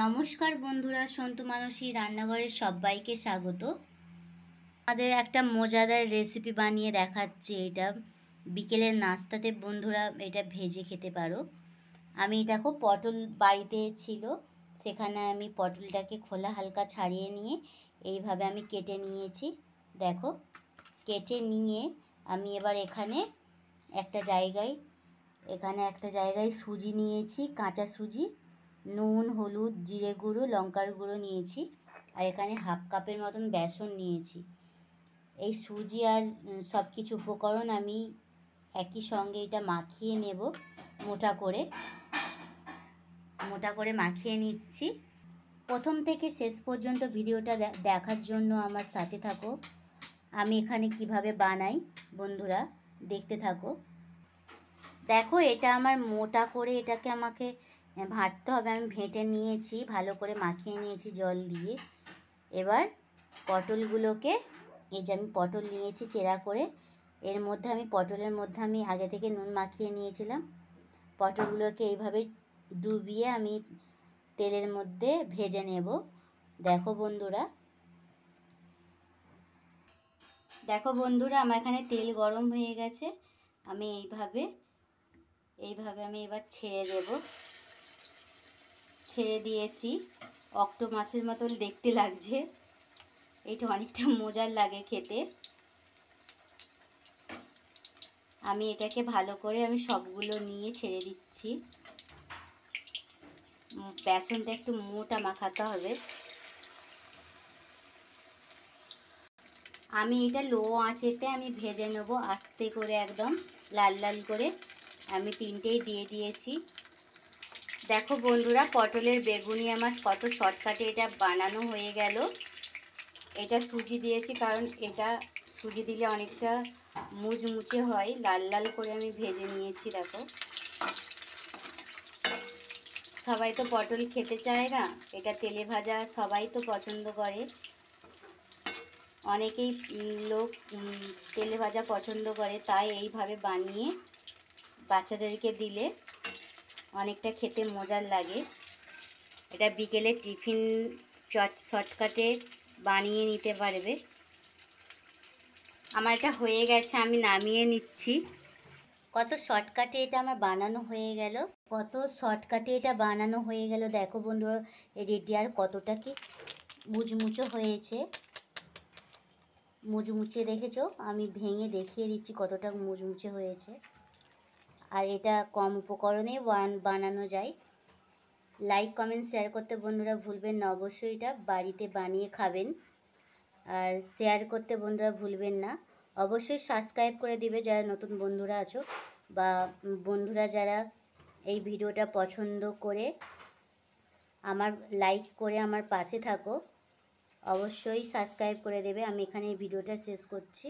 নমস্কার বন্ধুরা, সন্তু মানসী রান্নাঘরের সবাইকে স্বাগত। আমাদের একটা মজাদার রেসিপি বানিয়ে দেখাচ্ছি। এটা বিকেলের নাস্তাতে বন্ধুরা এটা ভেজে খেতে পারো। আমি দেখো পটল বাড়িতে ছিল, সেখানে আমি পটলটাকে খোলা হালকা ছাড়িয়ে নিয়ে এইভাবে আমি কেটে নিয়েছি। দেখো কেটে নিয়ে আমি এবার এখানে একটা জায়গায় সুজি নিয়েছি, কাঁচা সুজি, নুন, হলুদ, জিরে গুঁড়ো, লঙ্কার গুঁড়ো নিয়েছি, আর এখানে হাফ কাপের মতন বেসন নিয়েছি। এই সুজি আর সব কিছু উপকরণ আমি একই সঙ্গে এটা মাখিয়ে নেব। মোটা করে মাখিয়ে নিচ্ছি। প্রথম থেকে শেষ পর্যন্ত ভিডিওটা দেখার জন্য আমার সাথে থাকো। আমি এখানে কিভাবে বানাই বন্ধুরা দেখতে থাকো। দেখো এটা আমার মোটা করে এটাকে আমাকে ভাঁটতে হবে। আমি ভেটে নিয়েছি, ভালো করে মাখিয়ে নিয়েছি জল দিয়ে। এবার পটলগুলোকে, এই যে আমি পটল নিয়েছি চেরা করে, পটলের মধ্যে আমি আগে থেকে নুন মাখিয়ে নিয়েছিলাম। পটলগুলোকে এইভাবে ডুবিয়ে আমি তেলের মধ্যে ভেজে নেব। দেখো বন্ধুরা আমার এখানে তেল গরম হয়ে গেছে। আমি এইভাবে আমি এবার ছেড়ে দিয়েছি। অক্টোপাসের মতন দেখতে লাগছে, এটা অনেকটা মজার লাগে খেতে। আমি এটাকে ভালো করে সবগুলো নিয়ে ছেড়ে দিচ্ছি। বেসনটা একটু মোটা মাখাতে হবে। আমি এটা লো আঁচেতে আমি ভেজে নেব আস্তে করে, একদম লাল লাল করে। আমি তিনটেই দিয়ে দিয়েছি। দেখো বন্ধুরা পটলের বেগুনি আমার কত শর্টকাটে এটা বানানো হয়ে গেল। এটা সুজি দিয়েছি কারণ এটা সুজি দিলে অনেকটা মুচমুচে হয়। লাল লাল করে আমি ভেজে নিয়েছি। দেখো সবাই তো পটল খেতে চায় না, এটা তেলে ভাজা সবাই তো পছন্দ করে। অনেকেই লোক তেলে ভাজা পছন্দ করে, তাই এইভাবে বানিয়ে বাচ্চাদেরকে দিলে অনেকটা খেতে মজার লাগে। এটা বিকেলে টিফিন শর্টকাটে বানিয়ে নিতে পারবে। আমার এটা হয়ে গেছে, আমি নামিয়ে নিচ্ছি। কত শর্টকাটে এটা আমার বানানো হয়ে গেল। দেখো বন্ধুরা রেডি, আর কতটা কি মুচমুচে দেখেছো? আমি ভেঙে দেখিয়ে দিচ্ছি কতটা মুচমুচে হয়েছে। আর এটা কম উপকরণে বানানো যায়। লাইক কমেন্ট শেয়ার করতে বন্ধুরা ভুলবেন না। অবশ্যই এটা বাড়িতে বানিয়ে খাবেন, আর শেয়ার করতে বন্ধুরা ভুলবেন না। অবশ্যই সাবস্ক্রাইব করে দিবে যারা নতুন বন্ধুরা আছো, বা বন্ধুরা যারা এই ভিডিওটা পছন্দ করে লাইক করে আমার পাশে থাকো। অবশ্যই সাবস্ক্রাইব করে দেবে। আমি এখানে এই ভিডিওটা শেষ করছি।